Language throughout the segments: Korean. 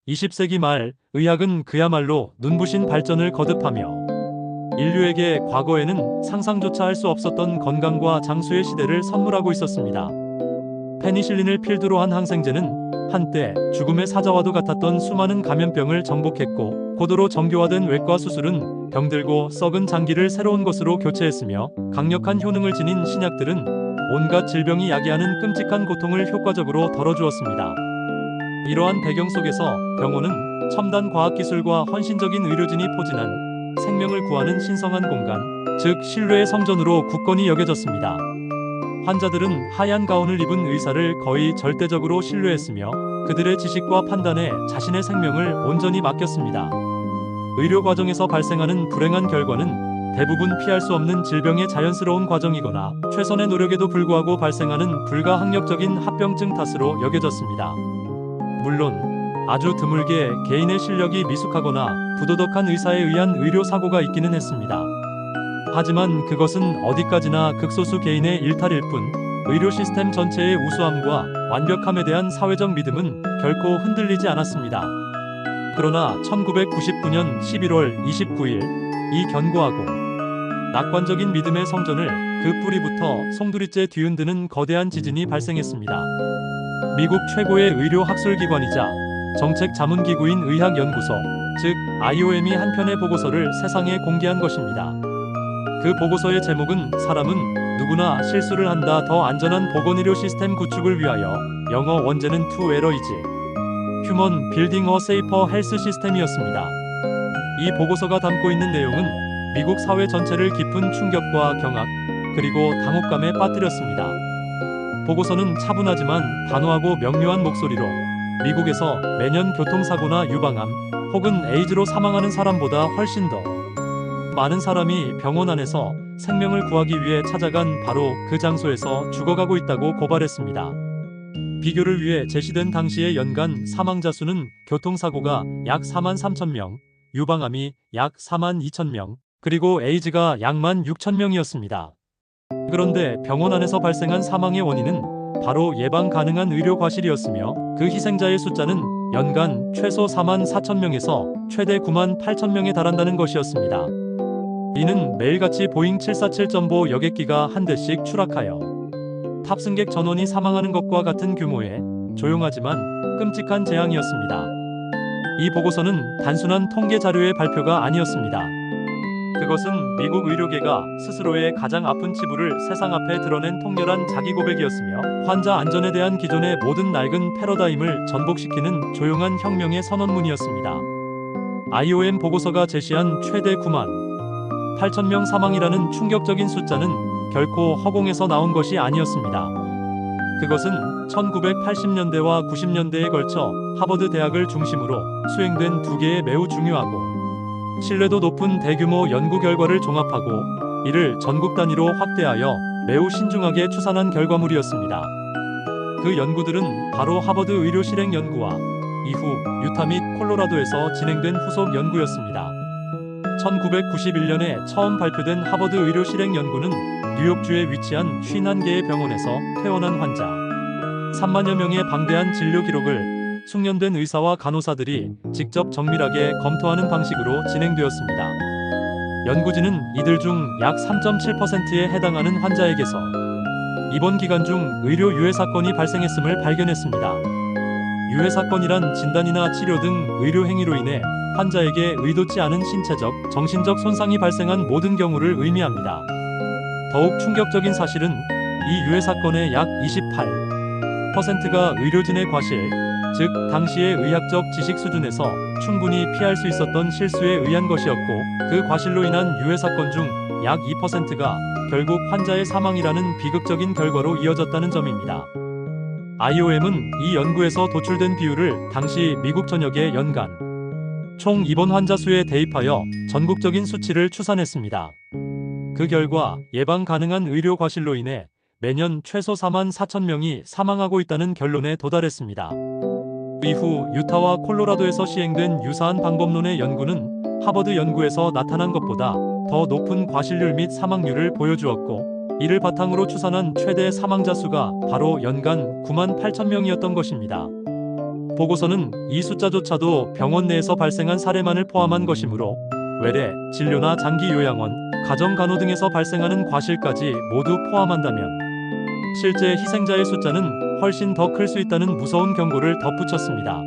20세기 말 의학은 그야말로 눈부신 발전을 거듭하며 인류에게 과거에는 상상조차 할 수 없었던 건강과 장수의 시대를 선물하고 있었습니다. 페니실린을 필두로 한 항생제는 한때 죽음의 사자와도 같았던 수많은 감염병을 정복했고, 고도로 정교화된 외과 수술은 병들고 썩은 장기를 새로운 것으로 교체했으며, 강력한 효능을 지닌 신약들은 온갖 질병이 야기하는 끔찍한 고통을 효과적으로 덜어주었습니다. 이러한 배경 속에서 병원은 첨단 과학기술과 헌신적인 의료진이 포진한 생명을 구하는 신성한 공간, 즉 신뢰의 성전으로 굳건히 여겨졌습니다. 환자들은 하얀 가운을 입은 의사를 거의 절대적으로 신뢰했으며, 그들의 지식과 판단에 자신의 생명을 온전히 맡겼습니다. 의료 과정에서 발생하는 불행한 결과는 대부분 피할 수 없는 질병의 자연스러운 과정이거나 최선의 노력에도 불구하고 발생하는 불가항력적인 합병증 탓으로 여겨졌습니다. 물론 아주 드물게 개인의 실력이 미숙하거나 부도덕한 의사에 의한 의료 사고가 있기는 했습니다. 하지만 그것은 어디까지나 극소수 개인의 일탈일 뿐, 의료 시스템 전체의 우수함과 완벽함에 대한 사회적 믿음은 결코 흔들리지 않았습니다. 그러나 1999년 11월 29일 이 견고하고 낙관적인 믿음의 성전을 그 뿌리부터 송두리째 뒤흔드는 거대한 지진이 발생했습니다. 미국 최고의 의료 학술기관이자 정책 자문기구인 의학연구소, 즉 IOM이 한 편의 보고서를 세상에 공개한 것입니다. 그 보고서의 제목은 사람은 누구나 실수를 한다, 더 안전한 보건의료 시스템 구축을 위하여, 영어 원제는 To Error is Human Building a Safer Health System이었습니다. 이 보고서가 담고 있는 내용은 미국 사회 전체를 깊은 충격과 경악, 그리고 당혹감에 빠뜨렸습니다. 보고서는 차분하지만 단호하고 명료한 목소리로 미국에서 매년 교통사고나 유방암 혹은 에이즈로 사망하는 사람보다 훨씬 더 많은 사람이 병원 안에서 생명을 구하기 위해 찾아간 바로 그 장소에서 죽어가고 있다고 고발했습니다. 비교를 위해 제시된 당시의 연간 사망자 수는 교통사고가 약 43,000명, 유방암이 약 42,000명, 그리고 에이즈가 약 16,000명이었습니다. 그런데 병원 안에서 발생한 사망의 원인은 바로 예방 가능한 의료 과실이었으며, 그 희생자의 숫자는 연간 최소 44,000명에서 최대 98,000명에 달한다는 것이었습니다. 이는 매일같이 보잉 747 점보 여객기가 한 대씩 추락하여 탑승객 전원이 사망하는 것과 같은 규모의 조용하지만 끔찍한 재앙이었습니다. 이 보고서는 단순한 통계 자료의 발표가 아니었습니다. 그것은 미국 의료계가 스스로의 가장 아픈 치부를 세상 앞에 드러낸 통렬한 자기 고백이었으며, 환자 안전에 대한 기존의 모든 낡은 패러다임을 전복시키는 조용한 혁명의 선언문이었습니다. IOM 보고서가 제시한 최대 98,000명 사망이라는 충격적인 숫자는 결코 허공에서 나온 것이 아니었습니다. 그것은 1980년대와 90년대에 걸쳐 하버드 대학을 중심으로 수행된 두 개의 매우 중요하고 신뢰도 높은 대규모 연구 결과를 종합하고 이를 전국 단위로 확대하여 매우 신중하게 추산한 결과물이었습니다. 그 연구들은 바로 하버드 의료 실행 연구와 이후 유타 및 콜로라도에서 진행된 후속 연구였습니다. 1991년에 처음 발표된 하버드 의료 실행 연구는 뉴욕주에 위치한 51개의 병원에서 퇴원한 환자 3만여 명의 방대한 진료 기록을 숙련된 의사와 간호사들이 직접 정밀하게 검토하는 방식으로 진행되었습니다. 연구진은 이들 중 약 3.7%에 해당하는 환자에게서 입원 기간 중 의료 유해 사건이 발생했음을 발견했습니다. 유해 사건이란 진단이나 치료 등 의료 행위로 인해 환자에게 의도치 않은 신체적, 정신적 손상이 발생한 모든 경우를 의미합니다. 더욱 충격적인 사실은 이 유해 사건의 약 28%가 의료진의 과실, 즉 당시의 의학적 지식 수준에서 충분히 피할 수 있었던 실수에 의한 것이었고, 그 과실로 인한 유해 사건 중 약 2%가 결국 환자의 사망이라는 비극적인 결과로 이어졌다는 점입니다. IOM은 이 연구에서 도출된 비율을 당시 미국 전역의 연간 총 입원 환자 수에 대입하여 전국적인 수치를 추산했습니다. 그 결과 예방 가능한 의료 과실로 인해 매년 최소 44,000명이 사망하고 있다는 결론에 도달했습니다. 이후 유타와 콜로라도에서 시행된 유사한 방법론의 연구는 하버드 연구에서 나타난 것보다 더 높은 과실률 및 사망률을 보여주었고, 이를 바탕으로 추산한 최대 사망자 수가 바로 연간 98,000명이었던 것입니다. 보고서는 이 숫자조차도 병원 내에서 발생한 사례만을 포함한 것이므로 외래, 진료나 장기 요양원, 가정간호 등에서 발생하는 과실까지 모두 포함한다면 실제 희생자의 숫자는 훨씬 더 클 수 있다는 무서운 경고를 덧붙였습니다.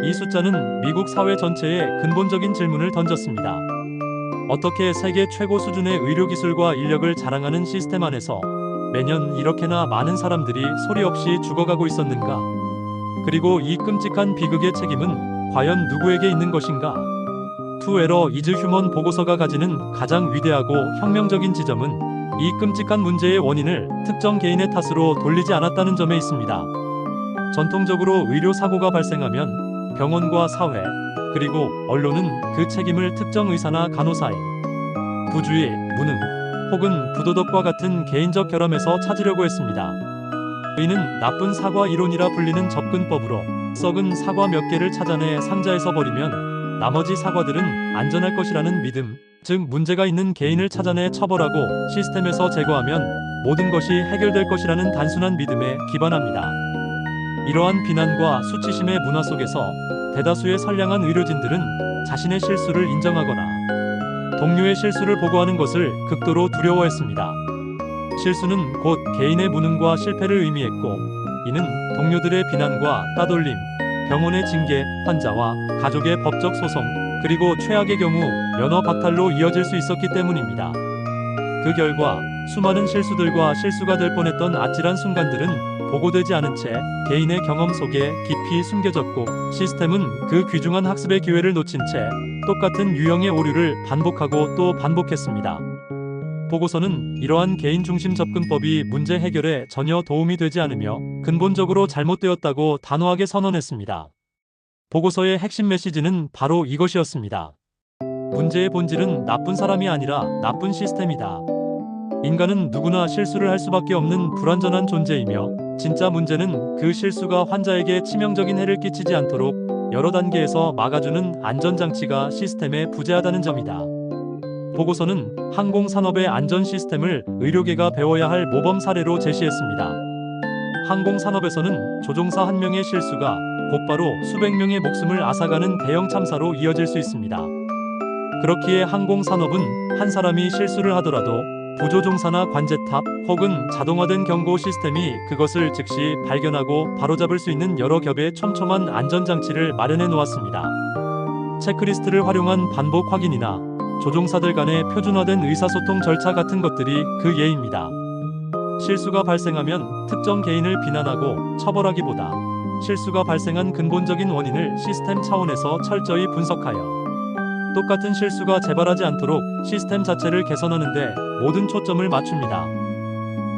이 숫자는 미국 사회 전체에 근본적인 질문을 던졌습니다. 어떻게 세계 최고 수준의 의료기술과 인력을 자랑하는 시스템 안에서 매년 이렇게나 많은 사람들이 소리 없이 죽어가고 있었는가? 그리고 이 끔찍한 비극의 책임은 과연 누구에게 있는 것인가? To Error is Human 보고서가 가지는 가장 위대하고 혁명적인 지점은 이 끔찍한 문제의 원인을 특정 개인의 탓으로 돌리지 않았다는 점에 있습니다. 전통적으로 의료 사고가 발생하면 병원과 사회, 그리고 언론은 그 책임을 특정 의사나 간호사의 부주의, 무능, 혹은 부도덕과 같은 개인적 결함에서 찾으려고 했습니다. 이는 나쁜 사과 이론이라 불리는 접근법으로 썩은 사과 몇 개를 찾아내 상자에서 버리면 나머지 사과들은 안전할 것이라는 믿음, 즉 문제가 있는 개인을 찾아내 처벌하고 시스템에서 제거하면 모든 것이 해결될 것이라는 단순한 믿음에 기반합니다. 이러한 비난과 수치심의 문화 속에서 대다수의 선량한 의료진들은 자신의 실수를 인정하거나 동료의 실수를 보고하는 것을 극도로 두려워했습니다. 실수는 곧 개인의 무능과 실패를 의미했고, 이는 동료들의 비난과 따돌림, 병원의 징계, 환자와 가족의 법적 소송, 그리고 최악의 경우 면허 박탈로 이어질 수 있었기 때문입니다. 그 결과 수많은 실수들과 실수가 될 뻔했던 아찔한 순간들은 보고되지 않은 채 개인의 경험 속에 깊이 숨겨졌고, 시스템은 그 귀중한 학습의 기회를 놓친 채 똑같은 유형의 오류를 반복하고 또 반복했습니다. 보고서는 이러한 개인 중심 접근법이 문제 해결에 전혀 도움이 되지 않으며 근본적으로 잘못되었다고 단호하게 선언했습니다. 보고서의 핵심 메시지는 바로 이것이었습니다. 문제의 본질은 나쁜 사람이 아니라 나쁜 시스템이다. 인간은 누구나 실수를 할 수밖에 없는 불완전한 존재이며, 진짜 문제는 그 실수가 환자에게 치명적인 해를 끼치지 않도록 여러 단계에서 막아주는 안전장치가 시스템에 부재하다는 점이다. 보고서는 항공산업의 안전 시스템을 의료계가 배워야 할 모범 사례로 제시했습니다. 항공산업에서는 조종사 한 명의 실수가 곧바로 수백 명의 목숨을 앗아가는 대형 참사로 이어질 수 있습니다. 그렇기에 항공산업은 한 사람이 실수를 하더라도 부조종사나 관제탑 혹은 자동화된 경고 시스템이 그것을 즉시 발견하고 바로잡을 수 있는 여러 겹의 촘촘한 안전장치를 마련해 놓았습니다. 체크리스트를 활용한 반복 확인이나 조종사들 간의 표준화된 의사소통 절차 같은 것들이 그 예입니다. 실수가 발생하면 특정 개인을 비난하고 처벌하기보다 실수가 발생한 근본적인 원인을 시스템 차원에서 철저히 분석하여 똑같은 실수가 재발하지 않도록 시스템 자체를 개선하는 데 모든 초점을 맞춥니다.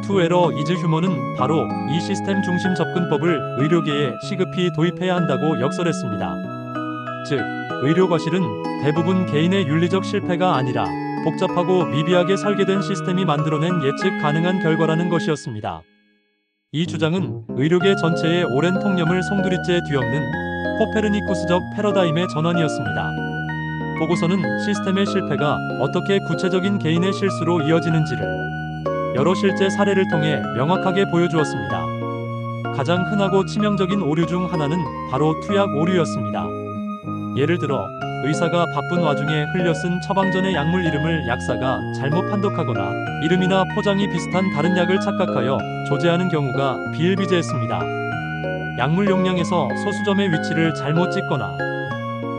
To Error is Human은 바로 이 시스템 중심 접근법을 의료계에 시급히 도입해야 한다고 역설했습니다. 즉, 의료 과실은 대부분 개인의 윤리적 실패가 아니라 복잡하고 미비하게 설계된 시스템이 만들어낸 예측 가능한 결과라는 것이었습니다. 이 주장은 의료계 전체의 오랜 통념을 송두리째 뒤엎는 코페르니쿠스적 패러다임의 전환이었습니다. 보고서는 시스템의 실패가 어떻게 구체적인 개인의 실수로 이어지는지를 여러 실제 사례를 통해 명확하게 보여주었습니다. 가장 흔하고 치명적인 오류 중 하나는 바로 투약 오류였습니다. 예를 들어 의사가 바쁜 와중에 흘려 쓴 처방전의 약물 이름을 약사가 잘못 판독하거나 이름이나 포장이 비슷한 다른 약을 착각하여 조제하는 경우가 비일비재했습니다. 약물 용량에서 소수점의 위치를 잘못 찍거나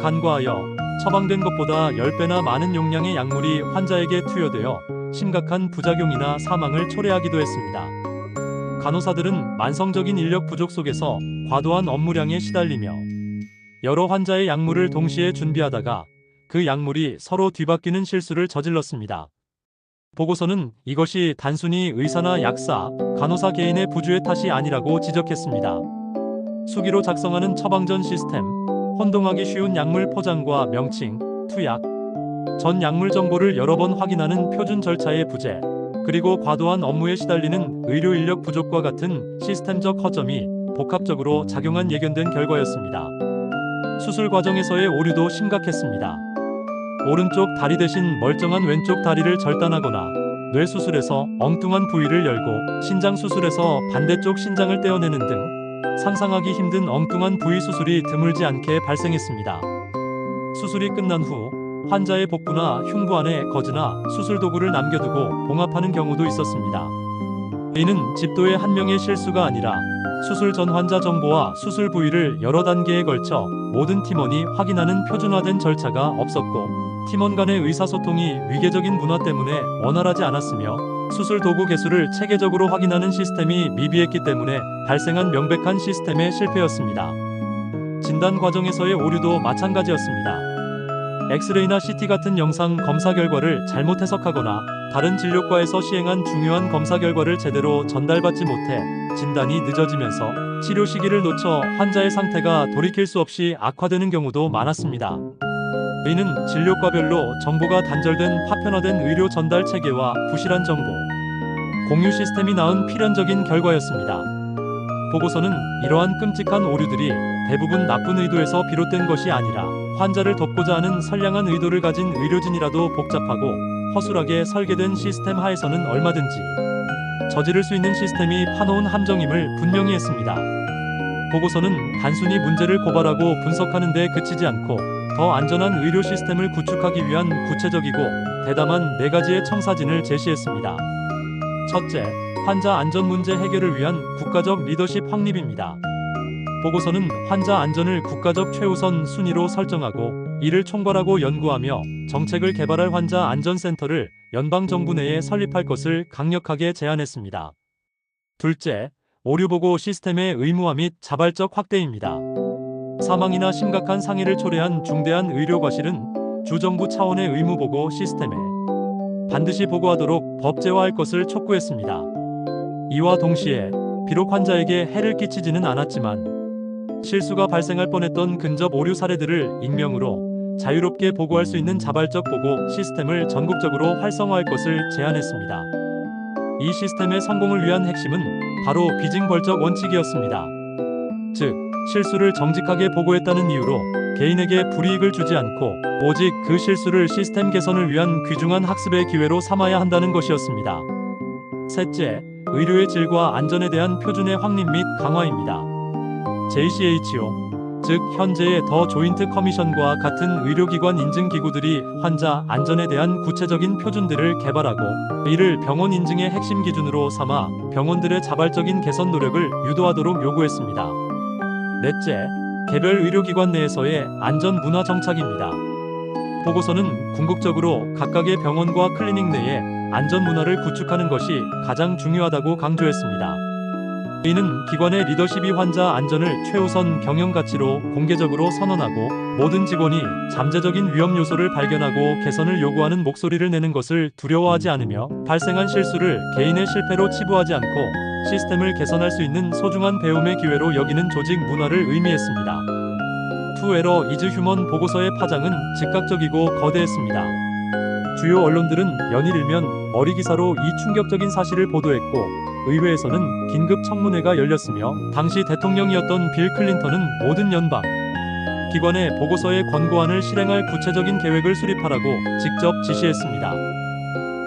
간과하여 처방된 것보다 10배나 많은 용량의 약물이 환자에게 투여되어 심각한 부작용이나 사망을 초래하기도 했습니다. 간호사들은 만성적인 인력 부족 속에서 과도한 업무량에 시달리며 여러 환자의 약물을 동시에 준비하다가 그 약물이 서로 뒤바뀌는 실수를 저질렀습니다. 보고서는 이것이 단순히 의사나 약사, 간호사 개인의 부주의 탓이 아니라고 지적했습니다. 수기로 작성하는 처방전 시스템, 혼동하기 쉬운 약물 포장과 명칭, 투약, 전 약물 정보를 여러 번 확인하는 표준 절차의 부재, 그리고 과도한 업무에 시달리는 의료 인력 부족과 같은 시스템적 허점이 복합적으로 작용한 예견된 결과였습니다. 수술 과정에서의 오류도 심각했습니다. 오른쪽 다리 대신 멀쩡한 왼쪽 다리를 절단하거나 뇌 수술에서 엉뚱한 부위를 열고 신장 수술에서 반대쪽 신장을 떼어내는 등 상상하기 힘든 엉뚱한 부위 수술이 드물지 않게 발생했습니다. 수술이 끝난 후 환자의 복부나 흉부 안에 거즈나 수술 도구를 남겨두고 봉합하는 경우도 있었습니다. 이는 집도의 한 명의 실수가 아니라 수술 전 환자 정보와 수술 부위를 여러 단계에 걸쳐 모든 팀원이 확인하는 표준화된 절차가 없었고, 팀원 간의 의사소통이 위계적인 문화 때문에 원활하지 않았으며, 수술 도구 개수를 체계적으로 확인하는 시스템이 미비했기 때문에 발생한 명백한 시스템의 실패였습니다. 진단 과정에서의 오류도 마찬가지였습니다. 엑스레이나 CT 같은 영상 검사 결과를 잘못 해석하거나 다른 진료과에서 시행한 중요한 검사 결과를 제대로 전달받지 못해 진단이 늦어지면서 치료 시기를 놓쳐 환자의 상태가 돌이킬 수 없이 악화되는 경우도 많았습니다. 이는 진료과별로 정보가 단절된 파편화된 의료 전달 체계와 부실한 정보 공유 시스템이 낳은 필연적인 결과였습니다. 보고서는 이러한 끔찍한 오류들이 대부분 나쁜 의도에서 비롯된 것이 아니라 환자를 돕고자 하는 선량한 의도를 가진 의료진이라도 복잡하고 허술하게 설계된 시스템 하에서는 얼마든지 저지를 수 있는 시스템이 파놓은 함정임을 분명히 했습니다. 보고서는 단순히 문제를 고발하고 분석하는 데 그치지 않고 더 안전한 의료 시스템을 구축하기 위한 구체적이고 대담한 4가지의 청사진을 제시했습니다. 첫째, 환자 안전 문제 해결을 위한 국가적 리더십 확립입니다. 보고서는 환자 안전을 국가적 최우선 순위로 설정하고 이를 총괄하고 연구하며 정책을 개발할 환자 안전센터를 연방정부 내에 설립할 것을 강력하게 제안했습니다. 둘째, 오류보고 시스템의 의무화 및 자발적 확대입니다. 사망이나 심각한 상해를 초래한 중대한 의료과실은 주정부 차원의 의무보고 시스템에 반드시 보고하도록 법제화할 것을 촉구했습니다. 이와 동시에 비록 환자에게 해를 끼치지는 않았지만 실수가 발생할 뻔했던 근접 오류 사례들을 익명으로 자유롭게 보고할 수 있는 자발적 보고 시스템을 전국적으로 활성화할 것을 제안했습니다. 이 시스템의 성공을 위한 핵심은 바로 비징벌적 원칙이었습니다. 즉, 실수를 정직하게 보고했다는 이유로 개인에게 불이익을 주지 않고 오직 그 실수를 시스템 개선을 위한 귀중한 학습의 기회로 삼아야 한다는 것이었습니다. 셋째, 의료의 질과 안전에 대한 표준의 확립 및 강화입니다. JCHO, 즉 현재의 더 조인트 커미션과 같은 의료기관 인증기구들이 환자 안전에 대한 구체적인 표준들을 개발하고 이를 병원 인증의 핵심 기준으로 삼아 병원들의 자발적인 개선 노력을 유도하도록 요구했습니다. 넷째, 개별 의료기관 내에서의 안전 문화 정착입니다. 보고서는 궁극적으로 각각의 병원과 클리닉 내에 안전 문화를 구축하는 것이 가장 중요하다고 강조했습니다. 이는 기관의 리더십이 환자 안전을 최우선 경영 가치로 공개적으로 선언하고 모든 직원이 잠재적인 위험 요소를 발견하고 개선을 요구하는 목소리를 내는 것을 두려워하지 않으며 발생한 실수를 개인의 실패로 치부하지 않고 시스템을 개선할 수 있는 소중한 배움의 기회로 여기는 조직 문화를 의미했습니다. 투 에러 이즈 휴먼 보고서의 파장은 즉각적이고 거대했습니다. 주요 언론들은 연일 일면 머리 기사로 이 충격적인 사실을 보도했고 의회에서는 긴급 청문회가 열렸으며 당시 대통령이었던 빌 클린턴은 모든 연방 기관에 보고서의 권고안을 실행할 구체적인 계획을 수립하라고 직접 지시했습니다.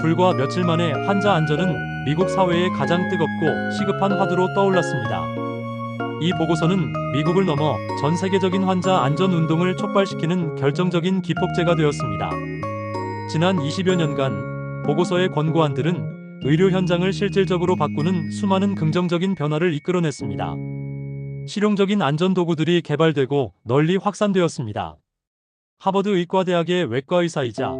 불과 며칠 만에 환자 안전은 미국 사회의 가장 뜨겁고 시급한 화두로 떠올랐습니다. 이 보고서는 미국을 넘어 전 세계적인 환자 안전 운동을 촉발시키는 결정적인 기폭제가 되었습니다. 지난 20여 년간 보고서의 권고안들은 의료 현장을 실질적으로 바꾸는 수많은 긍정적인 변화를 이끌어냈습니다. 실용적인 안전 도구들이 개발되고 널리 확산되었습니다. 하버드 의과대학의 외과의사이자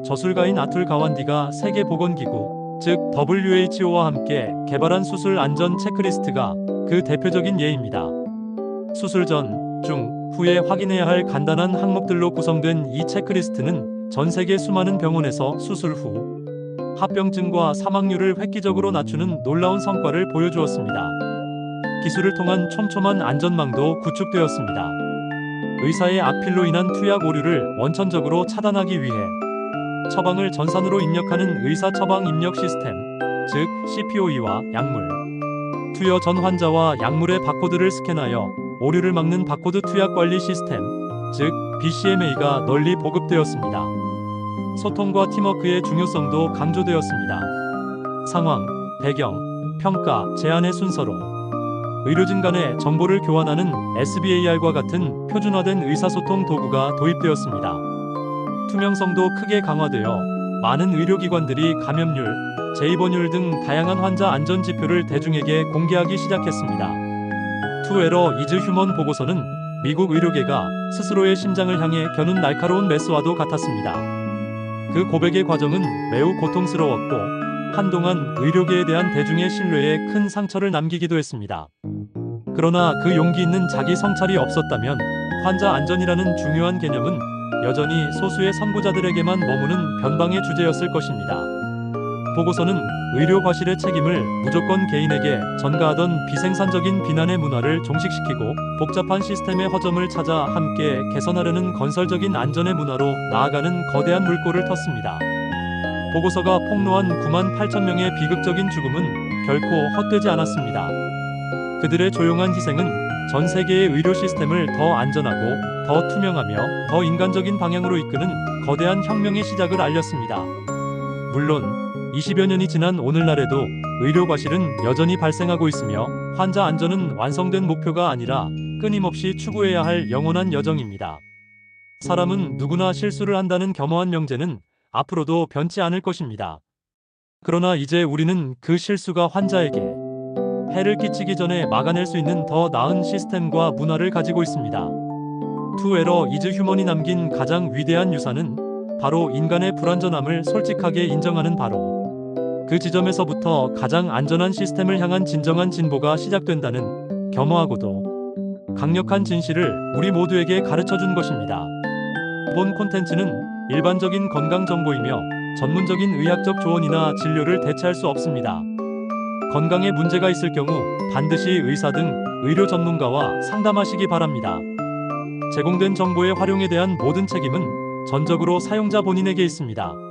저술가인 아툴 가완디가 세계보건기구, 즉 WHO와 함께 개발한 수술 안전 체크리스트가 그 대표적인 예입니다. 수술 전, 중, 후에 확인해야 할 간단한 항목들로 구성된 이 체크리스트는 전 세계 수많은 병원에서 수술 후 합병증과 사망률을 획기적으로 낮추는 놀라운 성과를 보여주었습니다. 기술을 통한 촘촘한 안전망도 구축되었습니다. 의사의 악필로 인한 투약 오류를 원천적으로 차단하기 위해 처방을 전산으로 입력하는 의사 처방 입력 시스템, 즉 CPOE와 약물 투여 전 환자와 약물의 바코드를 스캔하여 오류를 막는 바코드 투약 관리 시스템, 즉 BCMA가 널리 보급되었습니다. 소통과 팀워크의 중요성도 강조되었습니다. 상황, 배경, 평가, 제안의 순서로 의료진 간의 정보를 교환하는 SBAR과 같은 표준화된 의사소통 도구가 도입되었습니다. 투명성도 크게 강화되어 많은 의료기관들이 감염률, 재입원율 등 다양한 환자 안전 지표를 대중에게 공개하기 시작했습니다. To Err is Human 보고서는 미국 의료계가 스스로의 심장을 향해 겨눈 날카로운 메스와도 같았습니다. 그 고백의 과정은 매우 고통스러웠고 한동안 의료계에 대한 대중의 신뢰에 큰 상처를 남기기도 했습니다. 그러나 그 용기 있는 자기 성찰이 없었다면 환자 안전이라는 중요한 개념은 여전히 소수의 선구자들에게만 머무는 변방의 주제였을 것입니다. 보고서는 의료 과실의 책임을 무조건 개인에게 전가하던 비생산적인 비난의 문화를 종식시키고 복잡한 시스템의 허점을 찾아 함께 개선하려는 건설적인 안전의 문화로 나아가는 거대한 물꼬를 텄습니다. 보고서가 폭로한 9만 8천 명의 비극적인 죽음은 결코 헛되지 않았습니다. 그들의 조용한 희생은 전 세계의 의료 시스템을 더 안전하고 더 투명하며 더 인간적인 방향으로 이끄는 거대한 혁명의 시작을 알렸습니다. 물론 20여 년이 지난 오늘날에도 의료 과실은 여전히 발생하고 있으며 환자 안전은 완성된 목표가 아니라 끊임없이 추구해야 할 영원한 여정입니다. 사람은 누구나 실수를 한다는 겸허한 명제는 앞으로도 변치 않을 것입니다. 그러나 이제 우리는 그 실수가 환자에게 해를 끼치기 전에 막아낼 수 있는 더 나은 시스템과 문화를 가지고 있습니다. To Err is Human이 남긴 가장 위대한 유산은 바로 인간의 불완전함을 솔직하게 인정하는 바로 그 지점에서부터 가장 안전한 시스템을 향한 진정한 진보가 시작된다는 겸허하고도 강력한 진실을 우리 모두에게 가르쳐준 것입니다. 본 콘텐츠는 일반적인 건강 정보이며 전문적인 의학적 조언이나 진료를 대체할 수 없습니다. 건강에 문제가 있을 경우 반드시 의사 등 의료 전문가와 상담하시기 바랍니다. 제공된 정보의 활용에 대한 모든 책임은 전적으로 사용자 본인에게 있습니다.